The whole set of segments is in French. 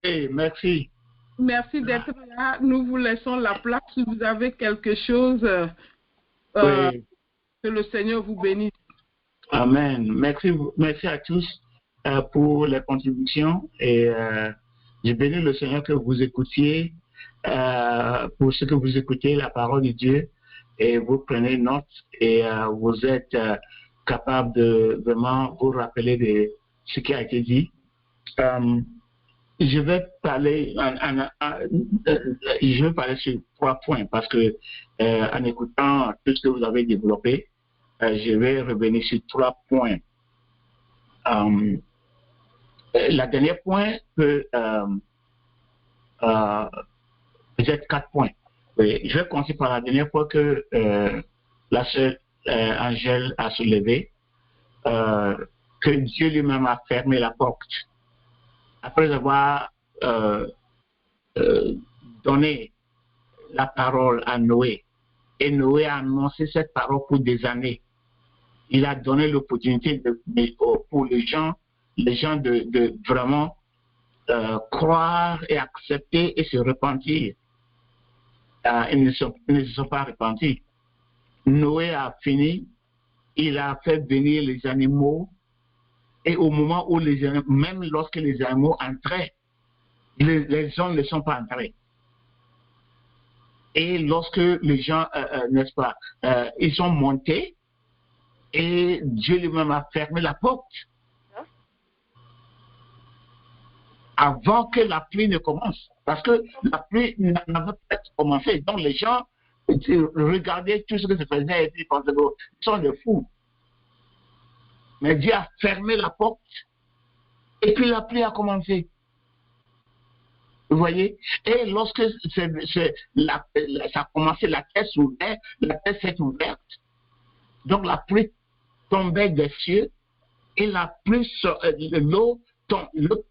Et merci. Merci d'être là. Nous vous laissons la place si vous avez quelque chose. Oui. Que le Seigneur vous bénisse. Amen. Merci à tous pour les contributions et je bénis le Seigneur que vous écoutiez, pour ce que vous écoutez la parole de Dieu et vous prenez note et vous êtes capable de vraiment vous rappeler de ce qui a été dit. Je vais parler sur 3 points parce que en écoutant tout ce que vous avez développé, je vais revenir sur 3 points. La dernière point peut peut-être 4 points. Oui, je vais commencer par la dernière fois que la sœur Angèle a soulevé que Dieu lui-même a fermé la porte. Après avoir donné la parole à Noé, et Noé a annoncé cette parole pour des années. Il a donné l'opportunité pour les gens de vraiment croire et accepter et se repentir. Ils ne se sont pas repentis. Noé a fini, il a fait venir les animaux, et au moment où les animaux, même lorsque les animaux entraient, les gens ne sont pas entrés. Et lorsque les gens, n'est-ce pas, ils sont montés, et Dieu lui-même a fermé la porte avant que la pluie ne commence. Parce que la pluie n'avait pas commencé. Donc les gens regardaient tout ce que se faisait et ils pensaient qu'ils sont des fous. Mais Dieu a fermé la porte et puis la pluie a commencé. Vous voyez? Et lorsque ça a commencé, la terre s'est ouverte. Donc la pluie tombait des cieux et la pluie, l'eau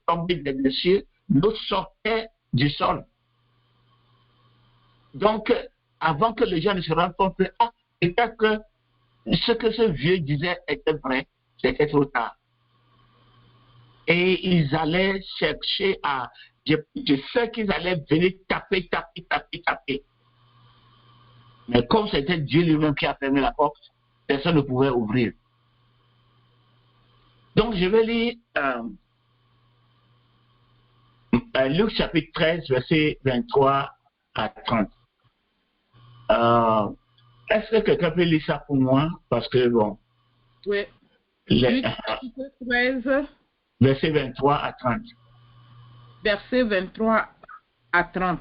tombait des cieux, l'eau sortait du sol. Donc, avant que les gens ne se rendent compte que, peut-être que ce que ce vieux disait était vrai, c'était trop tard. Et ils allaient chercher je sais qu'ils allaient venir taper. Mais comme c'était Dieu lui-même qui a fermé la porte, personne ne pouvait ouvrir. Donc, je vais lire Luc chapitre 13, verset 23 à 30. Est-ce que quelqu'un peut lire ça pour moi? Parce que bon. Oui. Luc chapitre 13. Verset 23 à 30. Verset 23 à 30.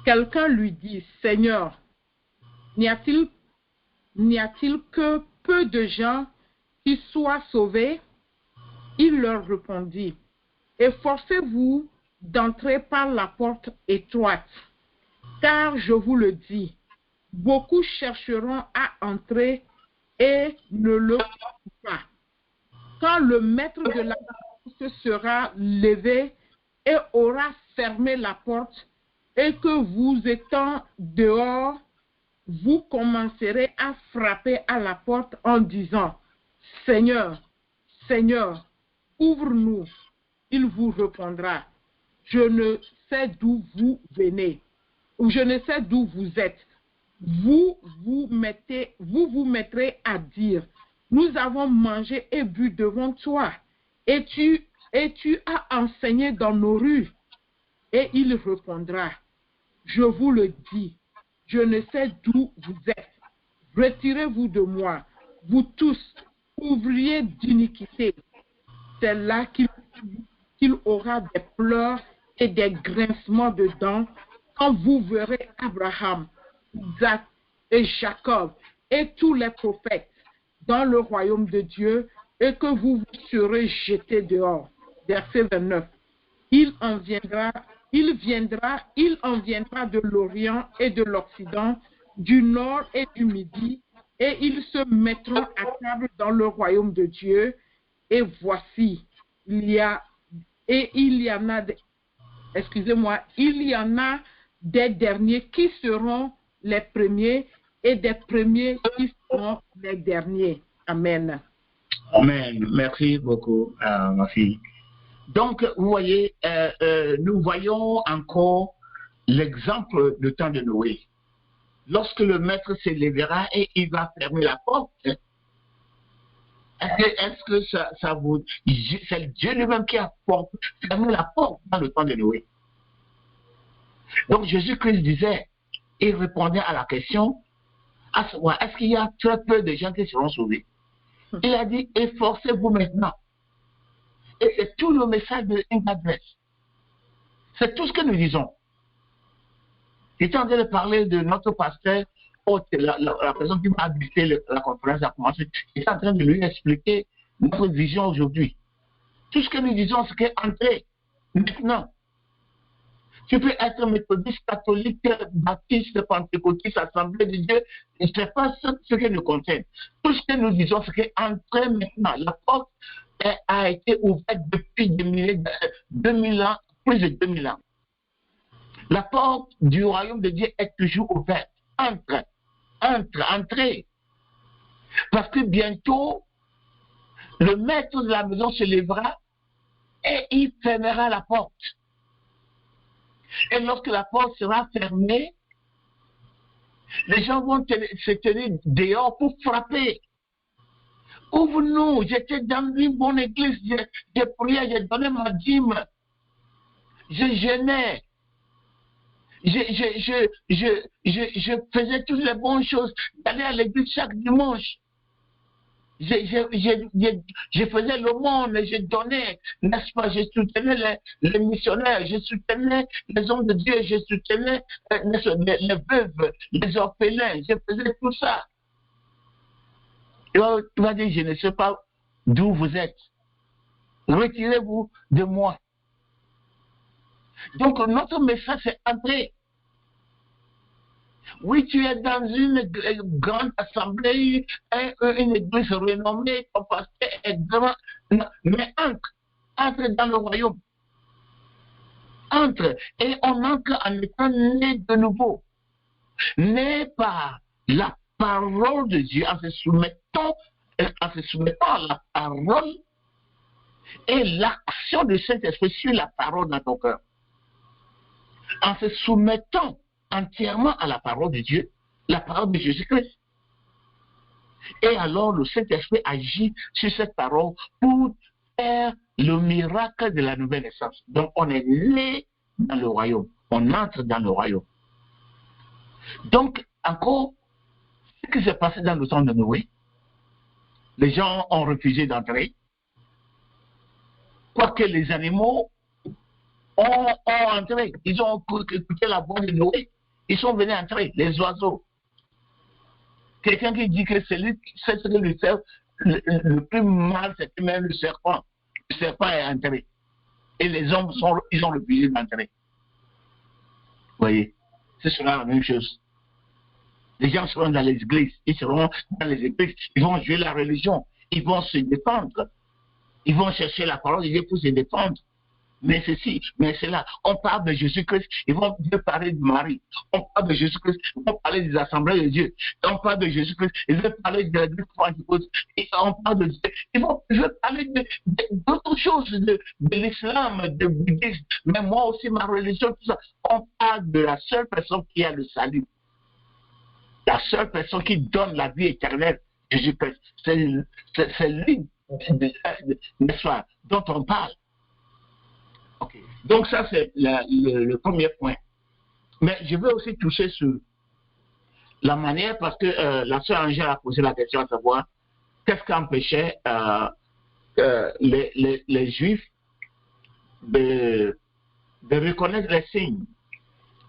Quelqu'un lui dit, Seigneur, n'y a-t-il que peu de gens qui soient sauvés? Il leur répondit, efforcez-vous d'entrer par la porte étroite, car je vous le dis, beaucoup chercheront à entrer et ne le feront pas. Quand le maître de la porte sera levé et aura fermé la porte, et que vous étant dehors, vous commencerez à frapper à la porte en disant, Seigneur, Seigneur, ouvre-nous. Il vous répondra, je ne sais d'où vous venez, ou je ne sais d'où vous êtes. Vous vous mettrez à dire, nous avons mangé et bu devant toi, et tu as enseigné dans nos rues. Et il répondra, je vous le dis, je ne sais d'où vous êtes. Retirez-vous de moi, vous tous, ouvriers d'iniquité. C'est là qu'il aura des pleurs et des grincements de dents quand vous verrez Abraham, Isaac et Jacob et tous les prophètes dans le royaume de Dieu et que vous serez jetés dehors. Verset 29. Il en viendra de l'Orient et de l'Occident, du Nord et du Midi, et ils se mettront à table dans le royaume de Dieu. Et voici, il y en a des derniers qui seront les premiers et des premiers qui seront les derniers. Amen. Amen. Merci beaucoup, ma fille. Donc, vous voyez, nous voyons encore l'exemple du temps de Noé. Lorsque le maître s'élèvera et il va fermer la porte, est-ce que ça vous... C'est Dieu lui-même qui a fermé la porte dans le temps de Noé. Donc Jésus-Christ disait, il répondait à la question, à savoir, est-ce qu'il y a très peu de gens qui seront sauvés? Il a dit, efforcez-vous maintenant. Et c'est tout le message de l'adresse. C'est tout ce que nous disons. J'étais en train de parler de notre pasteur, la personne qui m'a habité la conférence a commencé. J'étais en train de lui expliquer notre vision aujourd'hui. Tout ce que nous disons, c'est qu'entrer maintenant. Tu peux être méthodiste, catholique, baptiste, pentecôtiste, assemblée de Dieu. Ce n'est pas ce que nous contient. Tout ce que nous disons, c'est qu'entrer maintenant. La porte a été ouverte depuis 2000 ans, plus de 2000 ans. La porte du royaume de Dieu est toujours ouverte. Entrez. Parce que bientôt, le maître de la maison se lèvera et il fermera la porte. Et lorsque la porte sera fermée, les gens vont se tenir dehors pour frapper. Ouvre-nous, j'étais dans une bonne église, j'ai prié, j'ai donné ma dîme, je jeûnais. Je faisais toutes les bonnes choses, d'aller à l'église chaque dimanche. Je faisais l'aumône, je donnais, n'est-ce pas, je soutenais les missionnaires, je soutenais les hommes de Dieu, je soutenais les veuves, les orphelins, je faisais tout ça. Et tu vas dire, je ne sais pas d'où vous êtes. Retirez-vous de moi. Donc notre message c'est entrer. Oui, tu es dans une grande assemblée, une église renommée, ton pasteur est grand, mais entre dans le royaume. Entre, et on entre en étant né de nouveau. Né par la parole de Dieu, en se soumettant à la parole et l'action de Saint-Esprit sur la parole dans ton cœur. En se soumettant entièrement à la parole de Dieu, la parole de Jésus-Christ. Et alors le Saint-Esprit agit sur cette parole pour faire le miracle de la nouvelle naissance. Donc on est né dans le royaume, on entre dans le royaume. Donc encore, ce qui s'est passé dans le temps de Noé, les gens ont refusé d'entrer, quoique les animaux ont entré, ils ont écouté la voix de Noé. Ils sont venus entrer, les oiseaux. Quelqu'un qui dit que c'est ce que lui fait le plus mal, c'est même le serpent. Le serpent est entré. Et les hommes, ils ont refusé d'entrer. Vous voyez, ce sera la même chose. Les gens seront dans les églises, ils seront dans les églises, ils vont jouer la religion, ils vont se défendre. Ils vont chercher la parole de Dieu pour se défendre. Mais ceci, mais cela, on parle de Jésus-Christ, ils vont parler de Marie, on parle de Jésus-Christ, ils vont parler des assemblées de Dieu, on parle de Jésus-Christ, ils vont parler de Pentecôte, on parle de Dieu, ils vont parler d'autres choses, de l'islam, du bouddhisme, mais moi aussi ma religion, tout ça, on parle de la seule personne qui a le salut, la seule personne qui donne la vie éternelle, Jésus-Christ, c'est lui, n'est-ce pas, dont on parle. Okay. Donc ça c'est le premier point. Mais je veux aussi toucher sur la manière, parce que la sœur Angèle a posé la question à savoir qu'est-ce qui empêchait les Juifs de reconnaître les signes.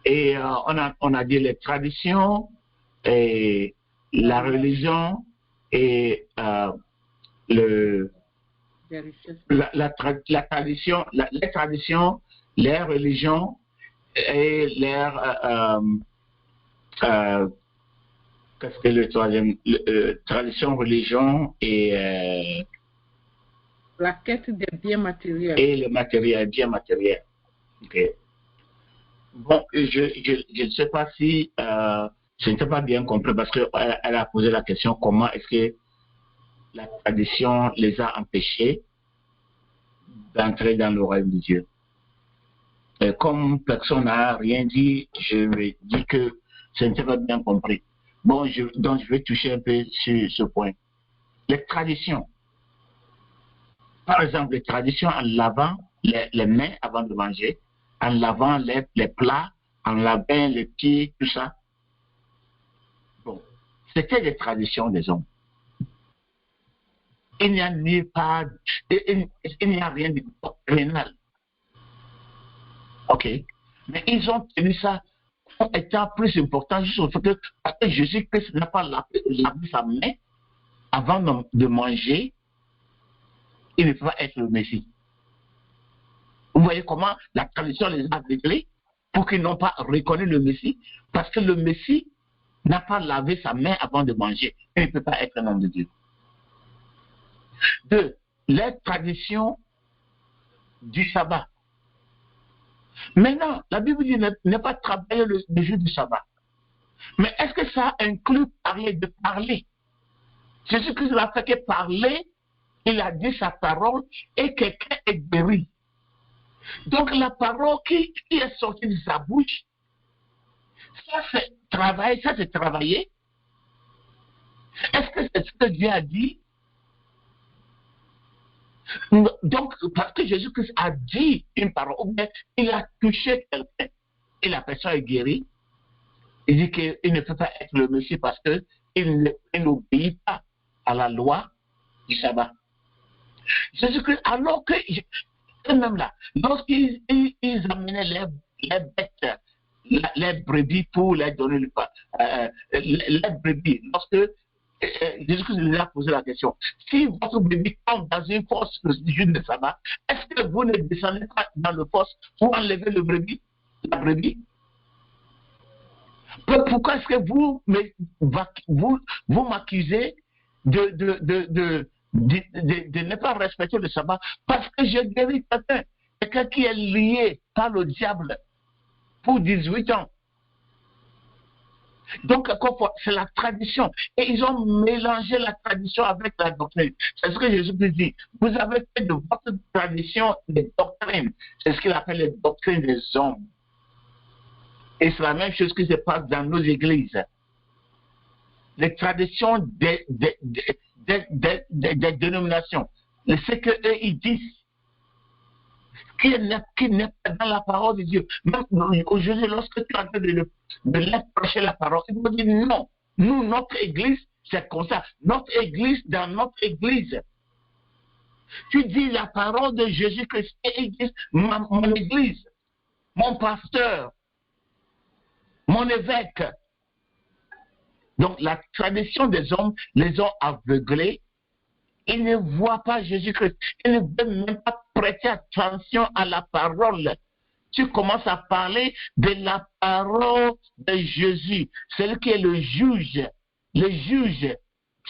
Et on a dit les traditions et la religion et la tradition, les traditions, les religions et qu'est-ce que le troisième, tradition, religion et la quête des biens matériels. Et le matériel, bien matériel. Okay. Bon, je ne sais pas si je n'ai pas bien compris parce qu'elle a posé la question comment est-ce que la tradition les a empêchés d'entrer dans le royaume de Dieu. Et comme personne n'a rien dit, je vais dire que ce n'était pas bien compris. Bon, donc je vais toucher un peu sur ce point. Les traditions. Par exemple, les traditions en lavant les mains avant de manger, en lavant les plats, en lavant les pieds, tout ça. Bon, c'était des traditions des hommes. Il n'y a rien de doctrinal. Ok. Mais ils ont tenu ça comme étant plus important juste au fait que parce que Jésus-Christ n'a pas lavé sa main avant de manger, il ne peut pas être le Messie. Vous voyez comment la tradition les a réglés pour qu'ils n'ont pas reconnu le Messie, parce que le Messie n'a pas lavé sa main avant de manger. Il ne peut pas être un homme de Dieu. 2. Les traditions du sabbat. Maintenant, la Bible dit ne pas travailler le jour du sabbat. Mais est-ce que ça inclut de parler? Jésus-Christ n'a fait que parler, il a dit sa parole et quelqu'un est guéri. Donc la parole qui est sortie de sa bouche, ça c'est travailler, ça c'est travailler. Est-ce que c'est ce que Dieu a dit? Donc, parce que Jésus-Christ a dit une parole, ou bien il a touché quelqu'un et la personne est guérie, il dit qu'il ne peut pas être le Messie parce qu'il n'obéit pas à la loi du sabbat. Jésus-Christ, alors que, même là, lorsqu'ils amenaient les bêtes, les brebis pour les donner le pain, les brebis, lorsque Jésus-Christ lui a posé la question, si votre bébé tombe dans une fosse le jour de sabbat, est-ce que vous ne descendez pas dans le fosse pour enlever la brebis? Pourquoi est-ce que vous m'accusez de ne pas respecter le sabbat? Parce que j'ai guéri quelqu'un qui est lié par le diable pour 18 ans. Donc, c'est la tradition. Et ils ont mélangé la tradition avec la doctrine. C'est ce que Jésus dit. Vous avez fait de votre tradition des doctrines. C'est ce qu'il appelle les doctrines des hommes. Et c'est la même chose qui se passe dans nos églises. Les traditions des dénominations. Ce qu'eux, ils disent. Qui n'est pas dans la parole de Dieu. Même aujourd'hui, lorsque tu es en train de leur prêcher la parole, ils vont dire non. Nous, notre église, c'est comme ça. Notre église, dans notre église, tu dis la parole de Jésus-Christ et ils disent mon église, mon pasteur, mon évêque. Donc, la tradition des hommes les ont aveuglés. Ils ne voient pas Jésus-Christ. Ils ne veulent même pas prêter attention à la parole. Tu commences à parler de la parole de Jésus, celui qui est le juge,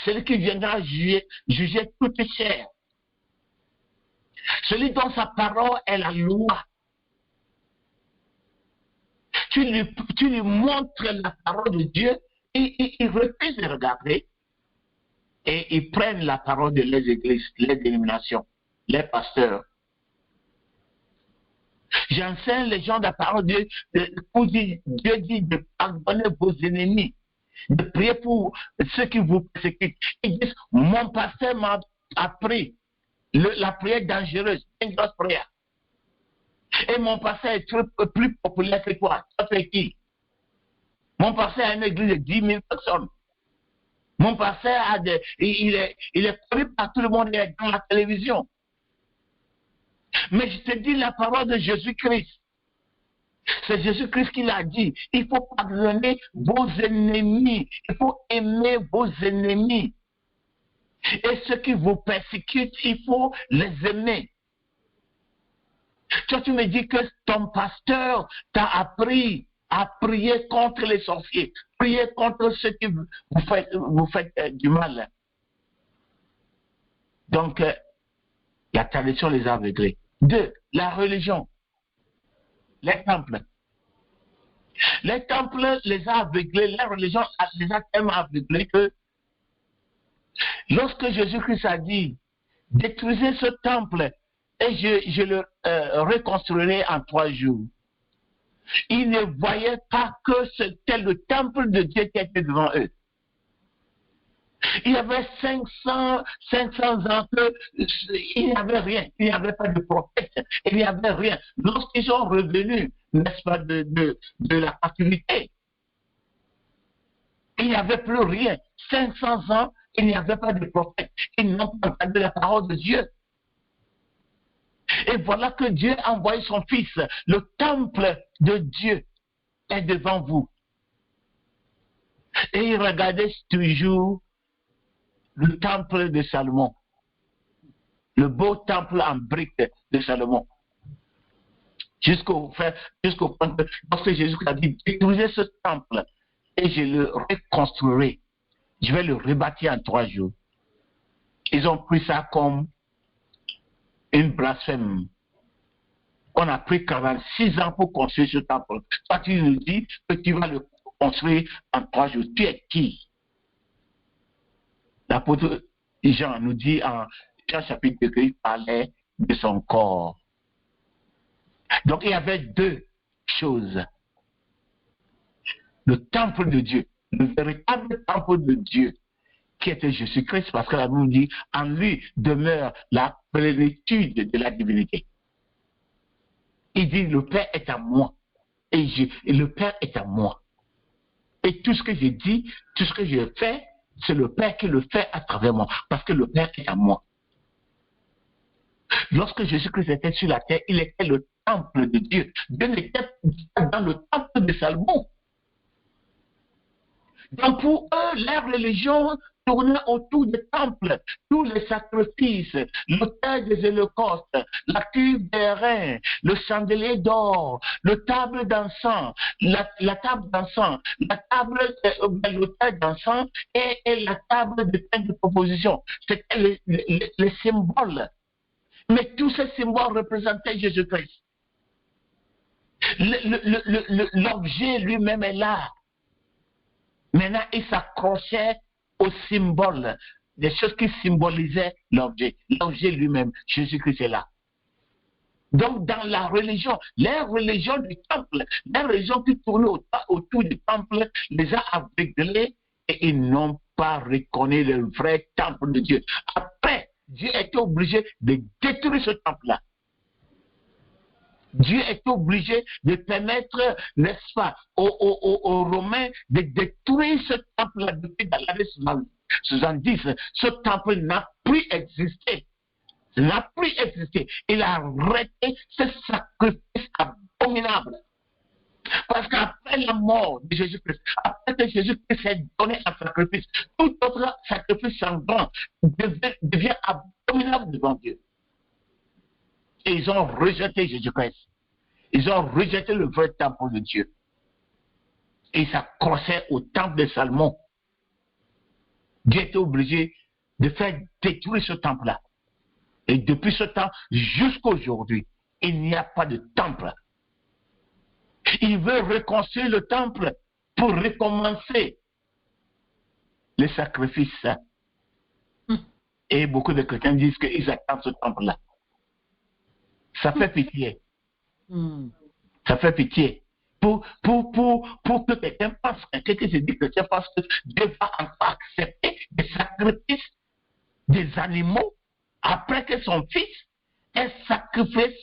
celui qui viendra juger toute chair. Celui dont sa parole est la loi. Tu lui montres la parole de Dieu et il refuse de regarder. Et ils prennent la parole de les églises, les dénominations, les pasteurs. J'enseigne les gens de la parole de Dieu. Dieu dit de pardonner vos ennemis, de prier pour ceux qui vous persécutent. Ils disent, mon pasteur m'a appris la prière dangereuse, une grosse prière. Et mon pasteur est plus populaire que toi. Ça fait qui? Mon pasteur a une église de 10 000 personnes. Mon pasteur il est connu par tout le monde, il est dans la télévision. Mais je te dis la parole de Jésus-Christ. C'est Jésus-Christ qui l'a dit. Il faut pardonner vos ennemis. Il faut aimer vos ennemis. Et ceux qui vous persécutent, il faut les aimer. Toi, tu me dis que ton pasteur t'a appris à prier contre les sorciers, prier contre ceux qui vous faites du mal. Donc, la tradition les a aveuglés. 2. La religion. Les temples. Les temples les a aveuglés, la religion les a tellement aveuglés que lorsque Jésus-Christ a dit, détruisez ce temple et je le reconstruirai en 3 jours. Ils ne voyaient pas que c'était le temple de Dieu qui était devant eux. Il y avait 500 ans qu'il n'y avait rien. Il n'y avait pas de prophète. Il n'y avait rien. Lorsqu'ils sont revenus, n'est-ce pas, de la captivité, il n'y avait plus rien. 500 ans, il n'y avait pas de prophète. Ils n'ont pas entendu la parole de Dieu. Et voilà que Dieu a envoyé son Fils. Le temple de Dieu est devant vous. Et il regardait toujours le temple de Salomon. Le beau temple en briques de Salomon. Jusqu'au point que lorsque Jésus a dit, détruisez ce temple et je le reconstruirai. Je vais le rebâtir en 3 jours. Ils ont pris ça comme une blasphème. On a pris 46 ans pour construire ce temple. Toi, tu nous dis que tu vas le construire en 3 jours. Tu es qui? L'apôtre Jean nous dit en Jean chapitre 2 qu'il parlait de son corps. Donc il y avait 2 choses. Le temple de Dieu, le véritable temple de Dieu, qui était Jésus-Christ, parce que la Bible dit, en lui demeure la plénitude de la divinité. Il dit, le Père est à moi, et le Père est à moi. Et tout ce que je dis, tout ce que je fais, c'est le Père qui le fait à travers moi, parce que le Père est à moi. Lorsque Jésus-Christ était sur la terre, il était le temple de Dieu. Dieu n'était pas dans le temple de Salomon. Donc pour eux, leur religion tournait autour des temples, tous les sacrifices, l'autel des holocaustes, la cuve des reins, le chandelier d'or, le table d'encens, la table d'encens, la table de l'autel d'encens et la table de pain de proposition. C'était les symboles. Mais tous ces symboles représentaient Jésus-Christ. L'objet lui-même est là. Maintenant, il s'accrochait aux symboles, des choses qui symbolisaient l'objet. L'objet lui-même, Jésus-Christ est là. Donc, dans la religion, les religions du temple, les religions qui tournaient autour du temple, les a aveuglés et ils n'ont pas reconnu le vrai temple de Dieu. Après, Dieu était obligé de détruire ce temple-là. Dieu est obligé de permettre, n'est-ce pas, aux Romains de détruire ce temple-là depuis l'année 70. Ce temple n'a plus existé. Il n'a plus existé. Il a arrêté ce sacrifice abominable. Parce qu'après la mort de Jésus-Christ, après que Jésus-Christ s'est donné un sacrifice, tout autre sacrifice sanglant devient abominable devant Dieu. Et ils ont rejeté Jésus-Christ. Ils ont rejeté le vrai temple de Dieu. Et ils s'accrochaient au temple de Salomon. Dieu était obligé de faire détruire ce temple-là. Et depuis ce temps, jusqu'à aujourd'hui, il n'y a pas de temple. Il veut reconstruire le temple pour recommencer les sacrifices. Et beaucoup de chrétiens disent qu'ils attendent ce temple-là. Ça fait pitié. Ça fait pitié. Pour que quelqu'un pense, quelqu'un se dit que chrétien pense que Dieu va encore accepter des sacrifices des animaux après que son fils ait sacrifié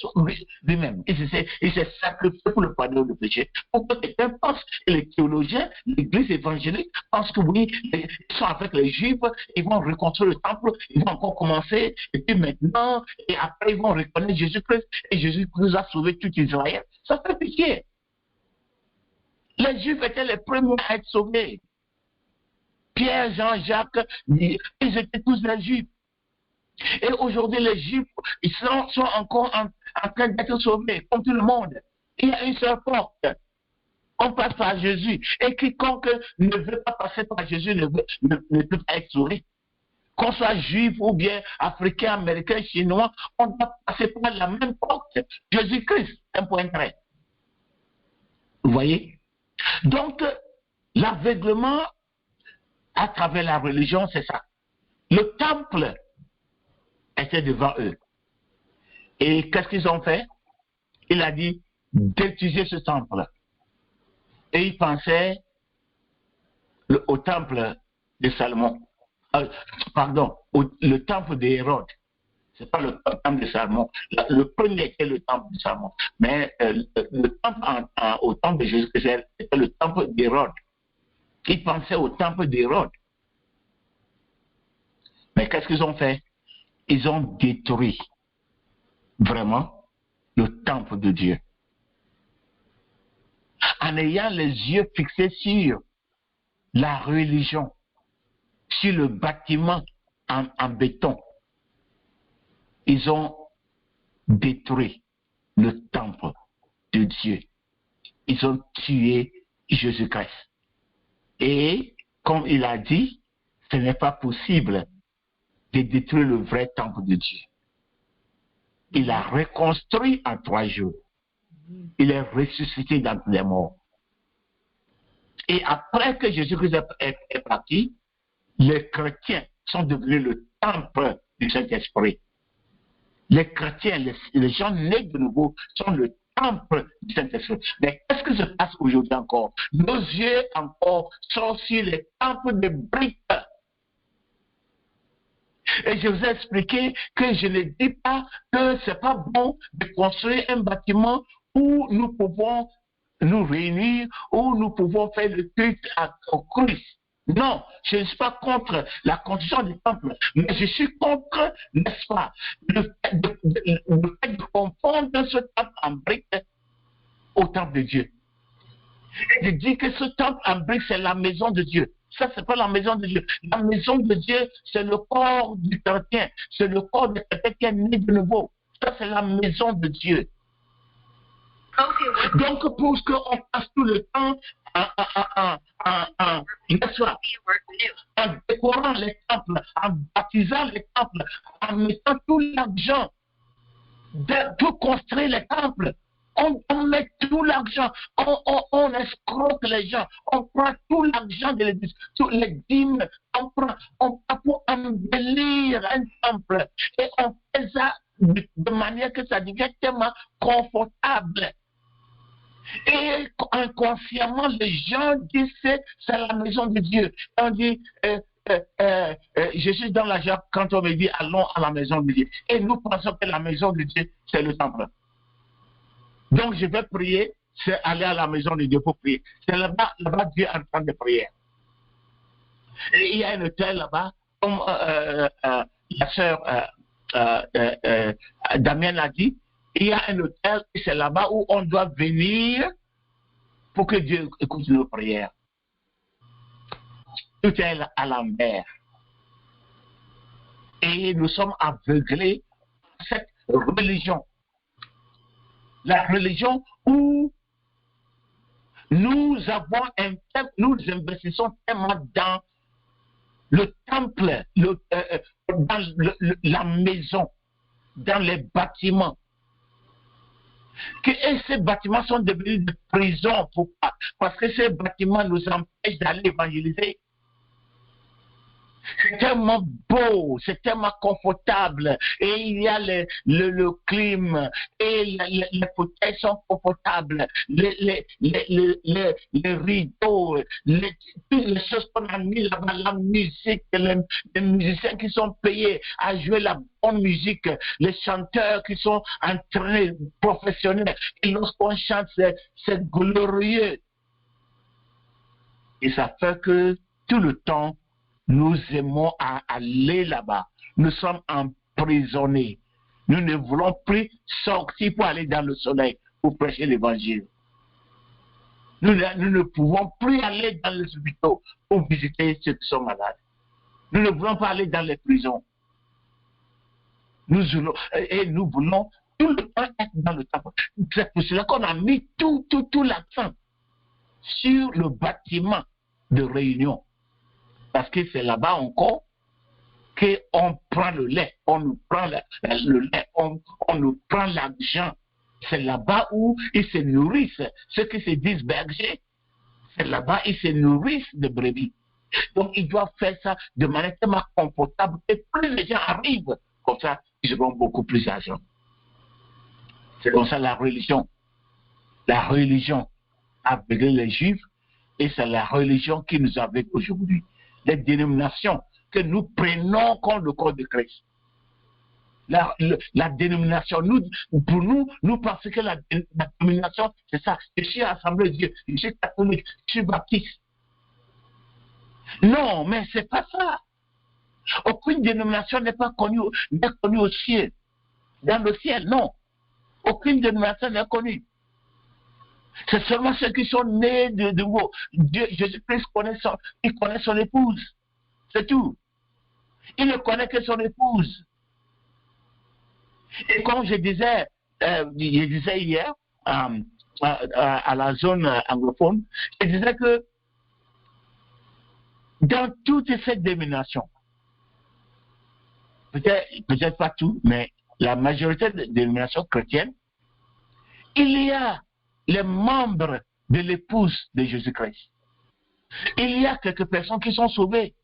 lui-même. Il s'est sacrifié pour le pardon du péché. Pour que quelqu'un pense, et les théologiens, l'église évangélique pensent que oui, ils sont avec les juifs, ils vont reconstruire le temple, ils vont encore commencer, et puis maintenant, et après ils vont reconnaître Jésus-Christ, et Jésus-Christ a sauvé tout Israël. Ça fait pitié. Les juifs étaient les premiers à être sauvés. Pierre, Jean, Jacques, ils étaient tous des juifs. Et aujourd'hui, les Juifs, ils sont encore en train d'être sauvés, comme tout le monde. Il y a une seule porte. On passe par Jésus. Et quiconque ne veut pas passer par Jésus ne peut pas être sauvé. Qu'on soit juif ou bien africain, américain, chinois, on doit passer par la même porte. Jésus-Christ, un point trait. Vous voyez? Donc, l'aveuglement à travers la religion, c'est ça. Le temple était devant eux. Et qu'est-ce qu'ils ont fait? Il a dit d'utiliser ce temple. Et ils pensaient au temple de Salomon. Le temple d'Hérode. Ce n'est pas le temple de Salomon. Le premier était le temple de Salomon. Mais le temple au temple de Jésus-Christ, c'était le temple d'Hérode. Ils pensaient au temple d'Hérode. Mais qu'est-ce qu'ils ont fait? Ils ont détruit vraiment le temple de Dieu. En ayant les yeux fixés sur la religion, sur le bâtiment en béton, ils ont détruit le temple de Dieu. Ils ont tué Jésus-Christ. Et comme il a dit, ce n'est pas possible de détruire le vrai temple de Dieu. Il a reconstruit en 3 jours. Il est ressuscité dans les morts. Et après que Jésus-Christ est parti, les chrétiens sont devenus le temple du Saint-Esprit. Les chrétiens, les gens nés de nouveau sont le temple du Saint-Esprit. Mais qu'est-ce qui se passe aujourd'hui encore? Nos yeux encore sont sur les temples de briques. Et je vous ai expliqué que je ne dis pas que ce n'est pas bon de construire un bâtiment où nous pouvons nous réunir, où nous pouvons faire le culte au Christ. Non, je ne suis pas contre la construction du temple, mais je suis contre, n'est-ce pas, le fait de confondre ce temple en briques au temple de Dieu. Je dis que ce temple en briques, c'est la maison de Dieu. Ça, ce n'est pas la maison de Dieu. La maison de Dieu, c'est le corps du chrétien. C'est le corps de quelqu'un qui est né de nouveau. Ça, c'est la maison de Dieu. Donc, pour ce qu'on passe tout le temps en décorant les temples, en baptisant les temples, en mettant tout l'argent pour construire les temples, on met tout l'argent, on escroque les gens, on prend tout l'argent de l'église, tous les dîmes, on prend pour embellir un temple et on fait ça de manière que ça devient tellement confortable. Et inconsciemment, les gens disent c'est la maison de Dieu. On dit, je suis dans la joie quand on me dit allons à la maison de Dieu. Et nous pensons que la maison de Dieu, c'est le temple. Donc je vais prier, c'est aller à la maison de Dieu pour prier. C'est là-bas Dieu est en train de prier. Et il y a un hôtel là-bas, comme la sœur Damien l'a dit, il y a un hôtel, et c'est là-bas où on doit venir pour que Dieu écoute nos prières. Tout est à l'envers. Et nous sommes aveuglés à cette religion. La religion où nous investissons tellement dans le temple, dans la maison, dans les bâtiments. Et ces bâtiments sont devenus des prisons. Pourquoi? Parce que ces bâtiments nous empêchent d'aller évangéliser. C'est tellement beau, c'est tellement confortable. Et il y a le clim, et les fauteuils sont confortables, les rideaux, toutes les choses qu'on a mis là-bas, la musique, les musiciens qui sont payés à jouer la bonne musique, les chanteurs qui sont entraînés, professionnels. Et lorsqu'on chante, c'est glorieux. Et ça fait que tout le temps, nous aimons aller là-bas. Nous sommes emprisonnés. Nous ne voulons plus sortir pour aller dans le soleil pour prêcher l'évangile. Nous ne pouvons plus aller dans les hôpitaux pour visiter ceux qui sont malades. Nous ne voulons pas aller dans les prisons. Nous voulons tout le temps être dans le temple. C'est pour cela qu'on a mis tout l'accent sur le bâtiment de réunion. Parce que c'est là-bas encore qu'on prend le lait, on nous prend le lait, on nous prend l'argent. C'est là-bas où ils se nourrissent. Ceux qui se disent bergers, c'est là-bas ils se nourrissent de brebis. Donc ils doivent faire ça de manière tellement confortable. Et plus les gens arrivent comme ça, ils auront beaucoup plus d'argent. C'est comme ça la religion. La religion a aveuglé les Juifs et c'est la religion qui nous aveugle aujourd'hui. Les dénominations que nous prenons comme le corps de Christ. La dénomination, pour nous pensons que la dénomination, c'est ça. Je suis Assemblée de Dieu, je suis catholique, je suis baptiste. Non, mais c'est pas ça. Aucune dénomination n'est connue au ciel. Dans le ciel, non. Aucune dénomination n'est connue. C'est seulement ceux qui sont nés de nouveau. Jésus-Christ connaît son épouse. C'est tout. Il ne connaît que son épouse. Et comme je disais hier à la zone anglophone, je disais que dans toutes ces dénominations, peut-être pas tout, mais la majorité des dénominations chrétiennes, il y a les membres de l'épouse de Jésus-Christ. Il y a quelques personnes qui sont sauvées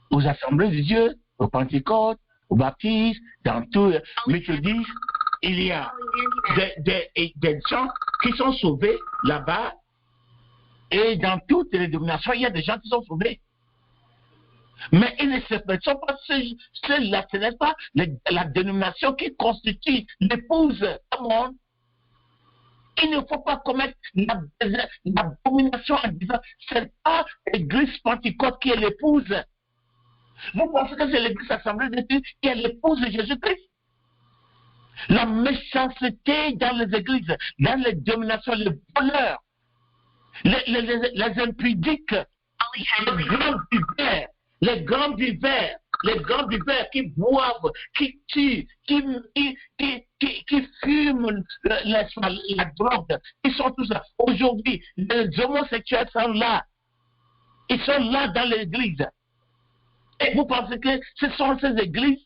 aux assemblées de Dieu, aux Pentecôtes, aux baptistes, dans tout méthodistes. Il y a des gens qui sont sauvés là-bas. Et dans toutes les dénominations, il y a des gens qui sont sauvés. Mais ils ne sont pas ceux-là, ce n'est pas la dénomination qui constitue l'épouse du monde. Il ne faut pas commettre l'abomination en disant c'est pas l'église Pentecôte qui est l'épouse. Vous pensez que c'est l'église Assemblée de Dieu qui est l'épouse de Jésus-Christ? La méchanceté dans les églises, dans les dénominations, les voleurs, les impudiques, les grands viveurs qui boivent, qui tuent, qui fument la drogue, ils sont tous là. Aujourd'hui, les homosexuels sont là. Ils sont là dans l'église. Et vous pensez que ce sont ces églises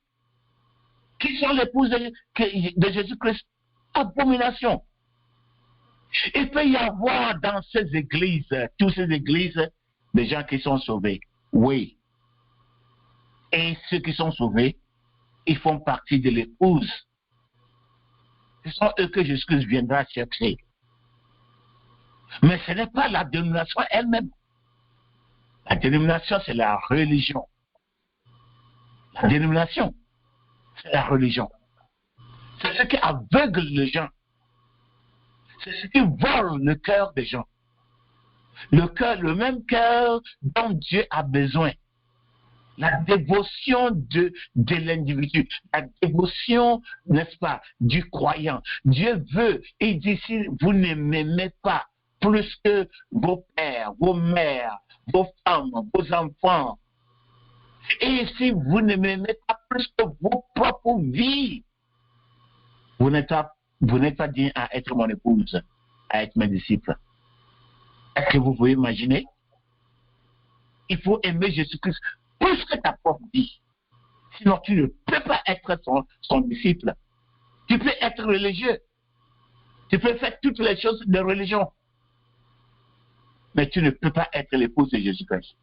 qui sont l'épouses de Jésus-Christ? Abomination. Il peut y avoir dans ces églises, toutes ces églises, des gens qui sont sauvés. Oui. Et ceux qui sont sauvés, ils font partie de l'épouse. Ce sont eux que Jésus-Christ viendra chercher. Mais ce n'est pas la dénomination elle-même. La dénomination, c'est la religion. La dénomination, c'est la religion. C'est ce qui aveugle les gens. C'est ce qui vole le cœur des gens. Le même cœur dont Dieu a besoin. La dévotion de l'individu, la dévotion, n'est-ce pas, du croyant. Dieu veut, il dit, si vous ne m'aimez pas plus que vos pères, vos mères, vos femmes, vos enfants, et si vous ne m'aimez pas plus que vos propres vies, vous n'êtes pas digne à être mon épouse, à être mes disciples. Est-ce que vous pouvez imaginer? Il faut aimer Jésus-Christ plus que ta propre vie. Sinon, tu ne peux pas être son disciple. Tu peux être religieux. Tu peux faire toutes les choses de religion. Mais tu ne peux pas être l'épouse de Jésus-Christ.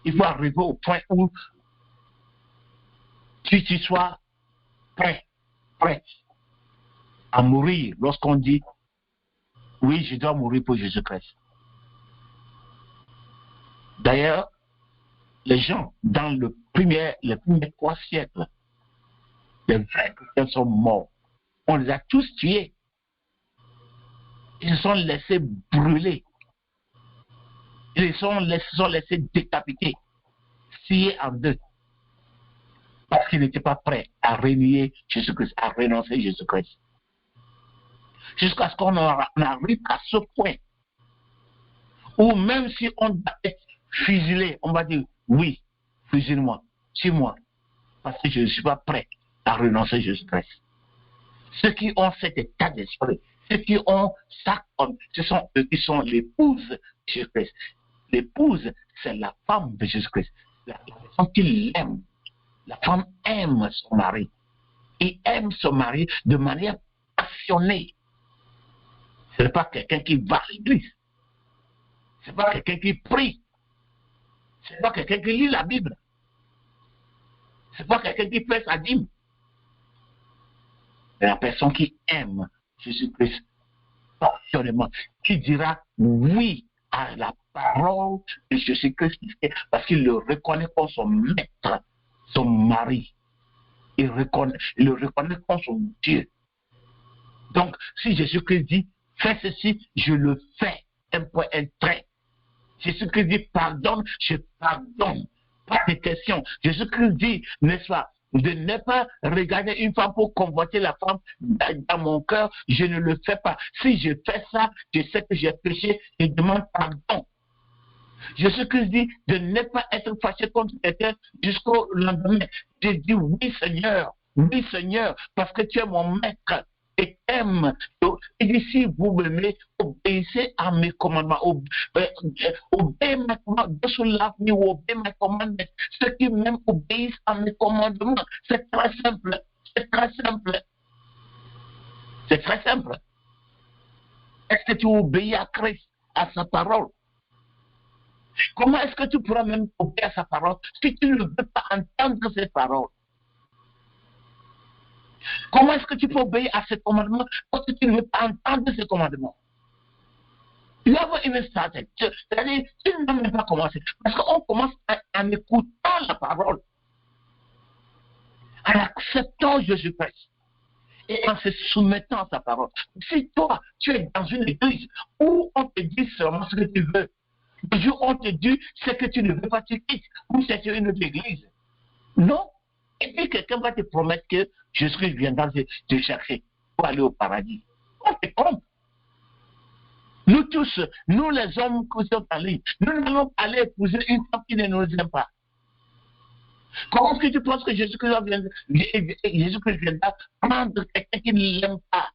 Il faut arriver au point où tu sois prêt à mourir lorsqu'on dit oui, je dois mourir pour Jésus-Christ. D'ailleurs, les gens dans les premiers 3 siècles, les vrais chrétiens sont morts. On les a tous tués. Ils se sont laissés brûler. Ils se sont laissés décapiter, sciés en deux. Parce qu'ils n'étaient pas prêts à renier Jésus-Christ, à renoncer à Jésus-Christ. Jusqu'à ce qu'on arrive à ce point où même si on doit être fusilé, on va dire oui, fusile-moi, tue-moi, parce que je ne suis pas prêt à renoncer à Jésus-Christ. Ceux qui ont cet état d'esprit, ceux qui ont ça comme, ce sont eux qui sont l'épouse de Jésus-Christ. L'épouse, c'est la femme de Jésus-Christ. La personne qui l'aime. La femme aime son mari. Et aime son mari de manière passionnée. Ce n'est pas quelqu'un qui va à l'église. Ce n'est pas quelqu'un qui prie. Ce n'est pas quelqu'un qui lit la Bible. Ce n'est pas quelqu'un qui fait sa dîme. la personne qui aime Jésus-Christ passionnément, qui dira oui à la parole de Jésus-Christ, parce qu'il le reconnaît comme son maître, son mari. Il le reconnaît comme son Dieu. Donc, si Jésus-Christ dit, fais ceci, je le fais. Un point, un trait. Jésus-Christ dit, pardonne, je pardonne. Pas de question. Jésus-Christ dit, n'est-ce pas, de ne pas regarder une femme pour convoiter la femme dans mon cœur, je ne le fais pas. Si je fais ça, je sais que j'ai péché, je demande pardon. Jésus-Christ dit de ne pas être fâché contre quelqu'un jusqu'au lendemain. J'ai dit oui Seigneur, parce que tu es mon maître et t'aimes. Il dit si vous m'aimez, obéissez à mes commandements. Obéissez mes commandements. Ceux qui m'aiment obéissent à mes commandements. C'est très simple. C'est très simple. C'est très simple. Est-ce que tu obéis à Christ, à sa parole? Comment est-ce que tu pourras même obéir à sa parole si tu ne veux pas entendre ses paroles? Comment est-ce que tu peux obéir à ses commandements quand tu ne veux pas entendre ses commandements? You haven't even started. C'est-à-dire, tu n'as même pas commencé. Parce qu'on commence en écoutant la parole, en acceptant Jésus-Christ et en se soumettant à sa parole. Si toi, tu es dans une église où on te dit seulement ce que tu veux, le jour où on te dit ce que tu ne veux pas, tu quittes ou chercher une autre église. Non. Et puis quelqu'un va te promettre que Jésus viendra te chercher pour aller au paradis. On te trompe. Nous tous, nous les hommes qui sont en ligne, nous n'allons pas aller épouser une femme qui ne nous aime pas. Comment est-ce que tu penses que Jésus-Christ viendra prendre quelqu'un qui ne l'aime pas?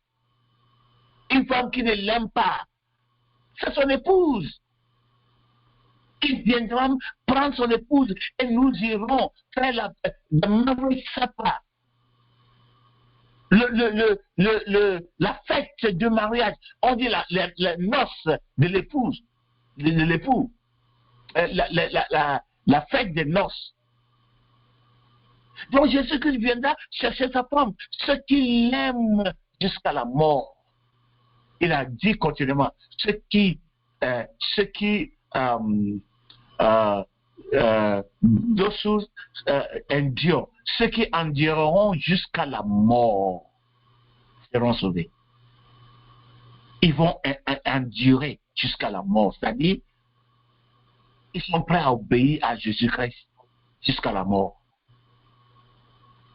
Une femme qui ne l'aime pas. C'est son épouse. Il viendra prendre son épouse et nous irons faire la marriage supper. La fête de mariage, on dit la noce de l'épouse, de l'époux, la fête des noces. Donc Jésus-Christ viendra chercher sa femme, ceux qui l'aiment jusqu'à la mort. Il a dit continuellement, ceux qui endurent, ceux qui endureront jusqu'à la mort seront sauvés. Ils vont endurer jusqu'à la mort, c'est-à-dire ils sont prêts à obéir à Jésus-Christ jusqu'à la mort.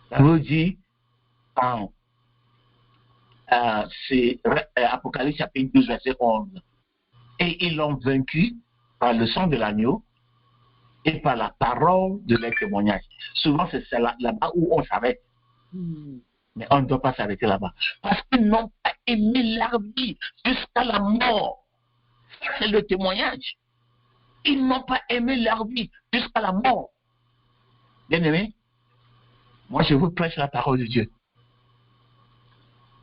Ça veut dire c'est Apocalypse chapitre 12 verset 11. Et ils l'ont vaincu par le sang de l'agneau et par la parole de leur témoignage. Souvent, c'est là-bas où on s'arrête. Mais on ne doit pas s'arrêter là-bas. Parce qu'ils n'ont pas aimé leur vie jusqu'à la mort. C'est le témoignage. Ils n'ont pas aimé leur vie jusqu'à la mort. Bien aimé, moi je vous prêche la parole de Dieu.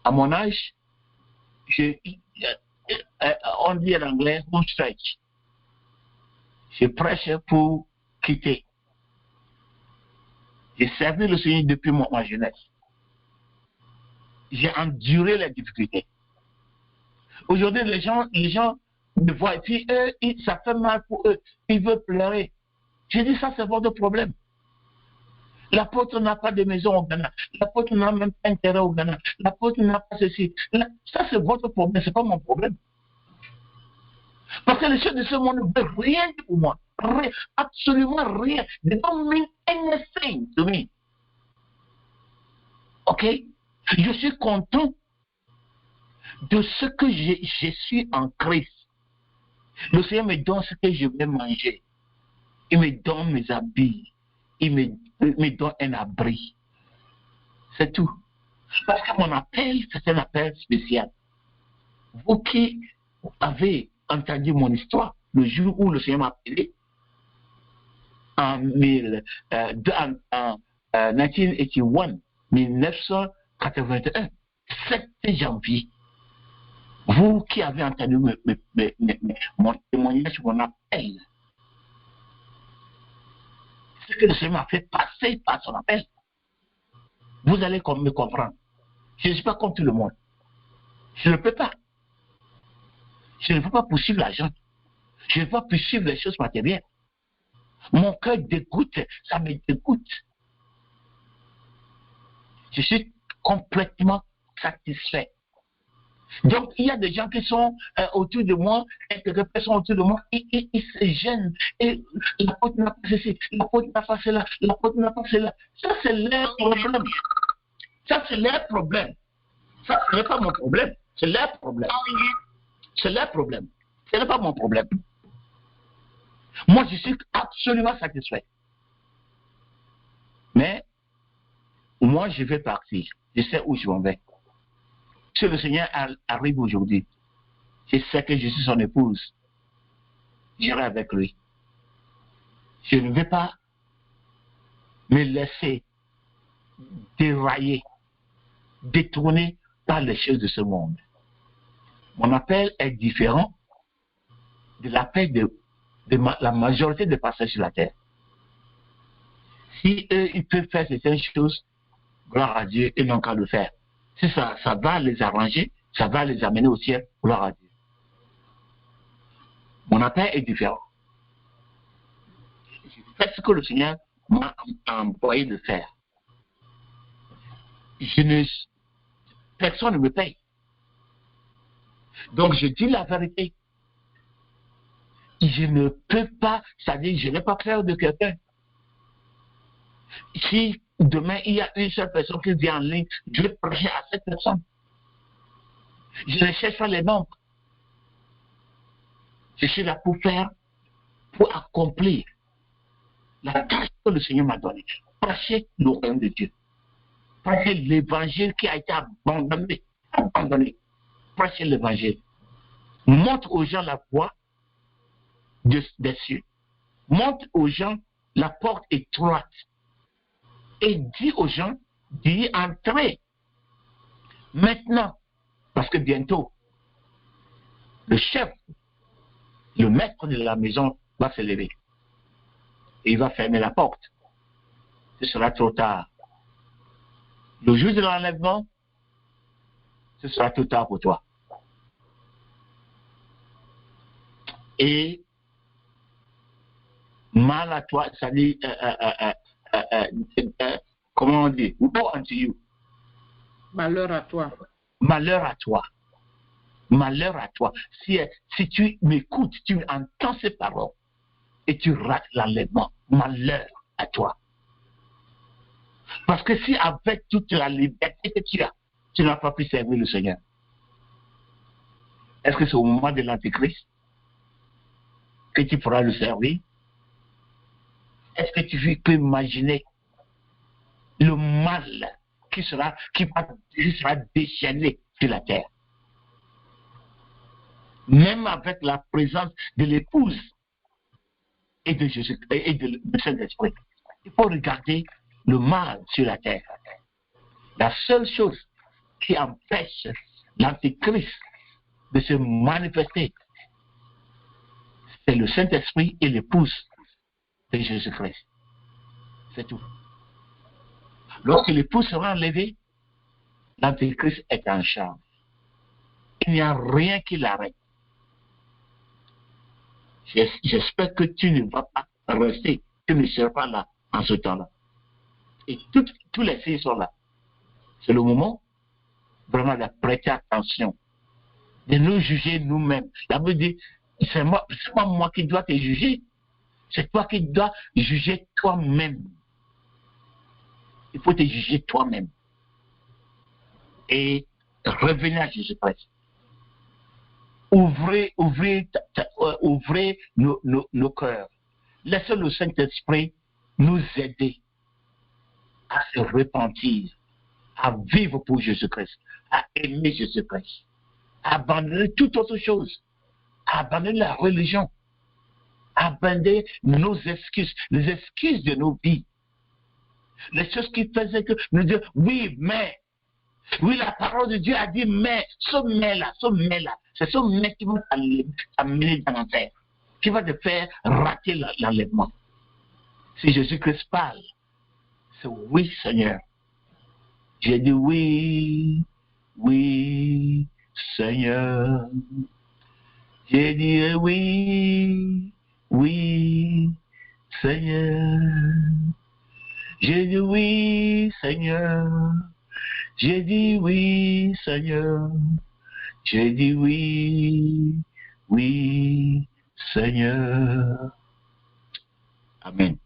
À mon âge, on dit en anglais, home stretch. Je prêche pour quitter. J'ai servi le Seigneur depuis ma jeunesse. J'ai enduré les difficultés. Aujourd'hui, les gens me voient, puis eux, ça fait mal pour eux. Ils veulent pleurer. J'ai dit, ça c'est votre problème. L'apôtre n'a pas de maison au Ghana. L'apôtre n'a même pas intérêt au Ghana. L'apôtre n'a pas ceci. Ça c'est votre problème, c'est pas mon problème. Parce que les choses de ce monde ne veulent rien pour moi. Rien, absolument rien. They don't mean anything to me. Ok? Je suis content de ce que je suis en Christ. Le Seigneur me donne ce que je vais manger. Il me donne mes habits. Il me donne un abri. C'est tout. Parce que mon appel, c'est un appel spécial. Vous qui avez entendu mon histoire, le jour où le Seigneur m'a appelé, en 1981, 1981, 7 janvier, vous qui avez entendu mon témoignage, mon appel, ce que le Seigneur m'a fait passer par son appel, vous allez me comprendre. Je ne suis pas contre tout le monde. Je ne peux pas. Je ne peux pas poursuivre l'argent. Je ne peux pas poursuivre les choses matérielles. Mon cœur dégoûte, ça me dégoûte. Je suis complètement satisfait. Donc, il y a des gens qui sont autour de moi, et quelques personnes autour de moi, ils se gênent. Et l'apôtre n'a pas ceci, l'apôtre n'a pas cela, l'apôtre n'a pas cela. Ça, c'est leur problème. Ça, c'est leur problème. Ça, ce n'est pas mon problème. C'est leur problème. C'est leur problème. Ce n'est pas mon problème. Moi, je suis absolument satisfait. Mais, moi, je vais partir. Je sais où je m'en vais. Si le Seigneur arrive aujourd'hui, je sais que je suis son épouse. J'irai avec lui. Je ne vais pas me laisser dérailler, détourner par les choses de ce monde. Mon appel est différent de l'appel de la majorité des pasteurs sur la terre. Si eux, ils peuvent faire certaines choses, gloire à Dieu, ils n'ont qu'à le faire. Si ça va les arranger, ça va les amener au ciel, gloire à Dieu. Mon appel est différent. Je fais ce que le Seigneur m'a envoyé de faire. Personne ne me paye. Donc je dis la vérité. Je ne peux pas, c'est-à-dire je n'ai pas peur de quelqu'un. Si demain il y a une seule personne qui vient en ligne, je vais prêcher à cette personne. Je ne cherche pas les nombres. Je suis là pour accomplir la tâche que le Seigneur m'a donnée. Prêcher le royaume de Dieu. Prêcher l'évangile qui a été abandonné. Prêcher l'évangile. Montre aux gens la voie des cieux. Montre aux gens la porte étroite. Et dis aux gens d'y entrer. Maintenant. Parce que bientôt, le chef, le maître de la maison va se lever. Et il va fermer la porte. Ce sera trop tard. Le jour de l'enlèvement, ce sera trop tard pour toi. Et mal à toi, ça dit, comment on dit? Woe unto you. Malheur à toi. Malheur à toi. Malheur à toi. Si tu m'écoutes, tu entends ces paroles et tu rates l'enlèvement, malheur à toi. Parce que si avec toute la liberté que tu as, tu n'as pas pu servir le Seigneur, est-ce que c'est au moment de l'Antéchrist que tu pourras le servir? Est-ce que tu peux imaginer le mal qui sera déchaîné sur la terre? Même avec la présence de l'épouse et de Jésus et de Saint-Esprit. Il faut regarder le mal sur la terre. La seule chose qui empêche l'Antéchrist de se manifester, c'est le Saint-Esprit et l'épouse de Jésus-Christ. C'est tout. Lorsque l'épouse sera enlevée, l'Antéchrist est en charge. Il n'y a rien qui l'arrête. J'espère que tu ne vas pas rester, tu ne seras pas là en ce temps-là. Et tous les signes sont là. C'est le moment vraiment de prêter attention, de nous juger nous-mêmes. La Bible dit, c'est pas moi qui dois te juger, c'est toi qui dois juger toi-même. Il faut te juger toi-même. Et revenir à Jésus-Christ. Ouvrez nos cœurs. Laissez le Saint-Esprit nous aider à se repentir, à vivre pour Jésus-Christ, à aimer Jésus-Christ, à abandonner toute autre chose, à abandonner la religion, à abandonner nos excuses, les excuses de nos vies, les choses qui faisaient que nous disions, oui, mais, oui, la parole de Dieu a dit, mais, ce mais-là, c'est ce mais qui va t'amener dans l'enfer, qui va te faire rater l'enlèvement. Si Jésus-Christ parle, c'est oui, Seigneur, J'ai dit oui, oui, Seigneur. J'ai dit oui, oui, Seigneur. J'ai dit oui, Seigneur. J'ai dit oui, Seigneur. J'ai dit oui, oui, Seigneur. Amen.